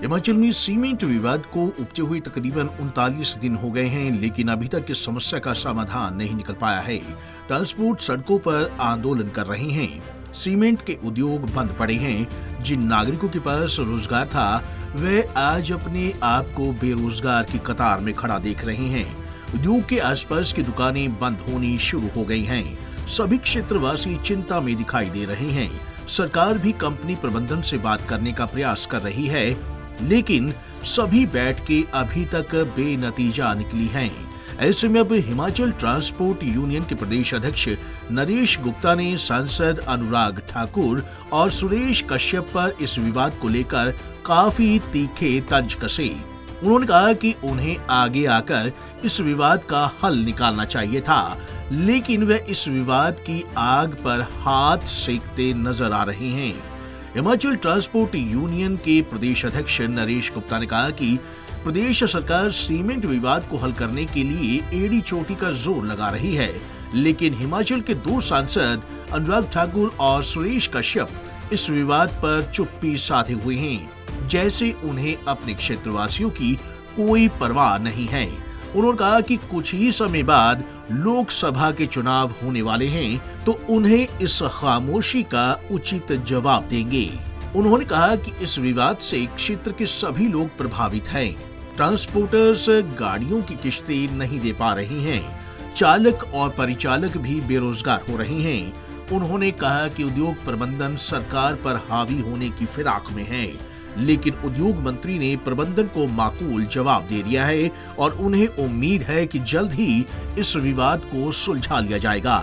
हिमाचल में सीमेंट विवाद को उपजे हुए तकरीबन 39 दिन हो गए हैं, लेकिन अभी तक इस समस्या का समाधान नहीं निकल पाया है। ट्रांसपोर्ट सड़कों पर आंदोलन कर रहे हैं। सीमेंट के उद्योग बंद पड़े हैं। जिन नागरिकों के पास रोजगार था वे आज अपने आप को बेरोजगार की कतार में खड़ा देख रहे हैं। उद्योग के आसपास की दुकानें बंद होनी शुरू हो गई हैं। सभी क्षेत्रवासी चिंता में दिखाई दे रहे हैं। सरकार भी कंपनी प्रबंधन से बात करने का प्रयास कर रही है, लेकिन सभी बैठकें अभी तक बेनतीजा निकली हैं। ऐसे में अब हिमाचल ट्रांसपोर्ट यूनियन के प्रदेश अध्यक्ष नरेश गुप्ता ने सांसद अनुराग ठाकुर और सुरेश कश्यप पर इस विवाद को लेकर काफी तीखे तंज कसे। उन्होंने कहा कि उन्हें आगे आकर इस विवाद का हल निकालना चाहिए था, लेकिन वे इस विवाद की आग पर हाथ सेकते नजर आ रहे हैं। हिमाचल ट्रांसपोर्ट यूनियन के प्रदेश अध्यक्ष नरेश गुप्ता ने कहा कि प्रदेश सरकार सीमेंट विवाद को हल करने के लिए एड़ी चोटी का जोर लगा रही है, लेकिन हिमाचल के दो सांसद अनुराग ठाकुर और सुरेश कश्यप इस विवाद पर चुप्पी साधे हुए हैं, जैसे उन्हें अपने क्षेत्रवासियों की कोई परवाह नहीं है। उन्होंने कहा कि कुछ ही समय बाद लोकसभा के चुनाव होने वाले हैं, तो उन्हें इस खामोशी का उचित जवाब देंगे। उन्होंने कहा कि इस विवाद से क्षेत्र के सभी लोग प्रभावित हैं। ट्रांसपोर्टर्स गाड़ियों की किश्तें नहीं दे पा रहे हैं। चालक और परिचालक भी बेरोजगार हो रहे हैं। उन्होंने कहा कि उद्योग प्रबंधन सरकार पर हावी होने की फिराक में है, लेकिन उद्योग मंत्री ने प्रबंधन को माकूल जवाब दे दिया है और उन्हें उम्मीद है कि जल्द ही इस विवाद को सुलझा लिया जाएगा।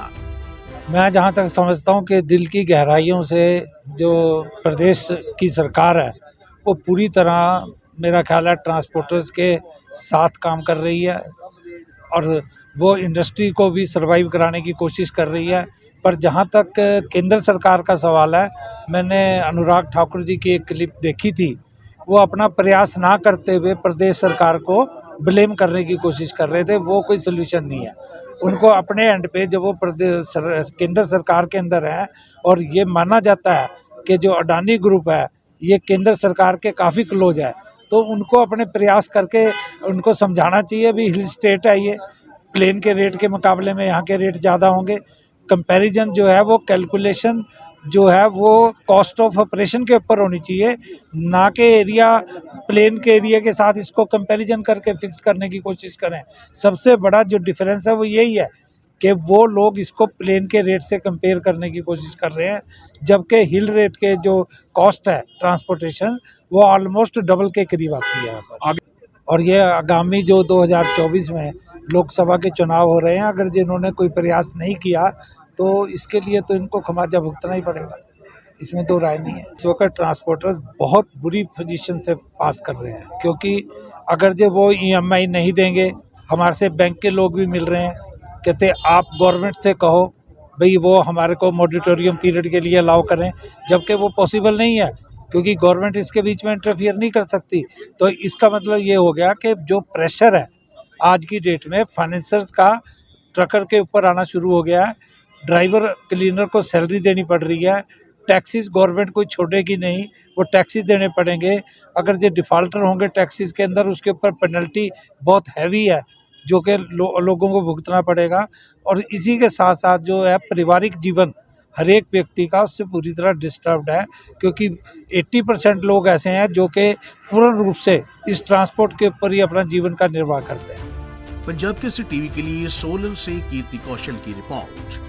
मैं जहां तक समझता हूं कि दिल की गहराइयों से जो प्रदेश की सरकार है वो पूरी तरह मेरा ख्याल है ट्रांसपोर्टर्स के साथ काम कर रही है और वो इंडस्ट्री को भी सर्वाइव कराने की कोशिश कर रही है। पर जहाँ तक केंद्र सरकार का सवाल है, मैंने अनुराग ठाकुर जी की एक क्लिप देखी थी। वो अपना प्रयास ना करते हुए प्रदेश सरकार को ब्लेम करने की कोशिश कर रहे थे। वो कोई सोल्यूशन नहीं है। उनको अपने एंड पे जब वो केंद्र सरकार के अंदर है और ये माना जाता है कि जो अडानी ग्रुप है ये केंद्र सरकार के काफ़ी क्लोज है, तो उनको अपने प्रयास करके उनको समझाना चाहिए। भी हिल स्टेट है, ये प्लेन के रेट के मुकाबले में यहाँ के रेट ज़्यादा होंगे। कंपैरिजन जो है वो कैलकुलेशन जो है वो कॉस्ट ऑफ ऑपरेशन के ऊपर होनी चाहिए, ना कि एरिया प्लेन के एरिया के साथ इसको कंपैरिजन करके फिक्स करने की कोशिश करें। सबसे बड़ा जो डिफरेंस है वो यही है कि वो लोग इसको प्लेन के रेट से कंपेयर करने की कोशिश कर रहे हैं, जबकि हिल रेट के जो कॉस्ट है ट्रांसपोर्टेशन वो ऑलमोस्ट डबल के करीब आती है। और ये आगामी जो 2024 में लोकसभा के चुनाव हो रहे हैं, अगर जिन्होंने कोई प्रयास नहीं किया तो इसके लिए तो इनको खमियाजा भुगतना ही पड़ेगा, इसमें दो राय नहीं है। इस वक्त ट्रांसपोर्टर्स बहुत बुरी पोजीशन से पास कर रहे हैं, क्योंकि अगर जो वो EMI नहीं देंगे, हमारे से बैंक के लोग भी मिल रहे हैं, कहते आप गवर्नमेंट से कहो भाई वो हमारे को मॉडिटोरियम पीरियड के लिए अलाउ करें, जबकि वो पॉसिबल नहीं है क्योंकि गवर्नमेंट इसके बीच में इंटरफियर नहीं कर सकती। तो इसका मतलब ये हो गया कि जो प्रेशर है आज की डेट में फाइनेंसर्स का ट्रकर के ऊपर आना शुरू हो गया है। ड्राइवर क्लीनर को सैलरी देनी पड़ रही है। टैक्सीज गवर्नमेंट कोई छोड़ेगी नहीं, वो टैक्सीज देने पड़ेंगे। अगर जो डिफ़ॉल्टर होंगे टैक्सीज के अंदर, उसके ऊपर पेनल्टी बहुत हैवी है जो कि लोगों को भुगतना पड़ेगा। और इसी के साथ साथ जो है पारिवारिक जीवन हर एक व्यक्ति का उससे पूरी तरह डिस्टर्ब्ड है, क्योंकि 80% लोग ऐसे हैं जो कि पूर्ण रूप से इस ट्रांसपोर्ट के ऊपर ही अपना जीवन का निर्वाह करते हैं। पंजाब केसरी टीवी के लिए सोलन से कीर्ति कौशल की रिपोर्ट।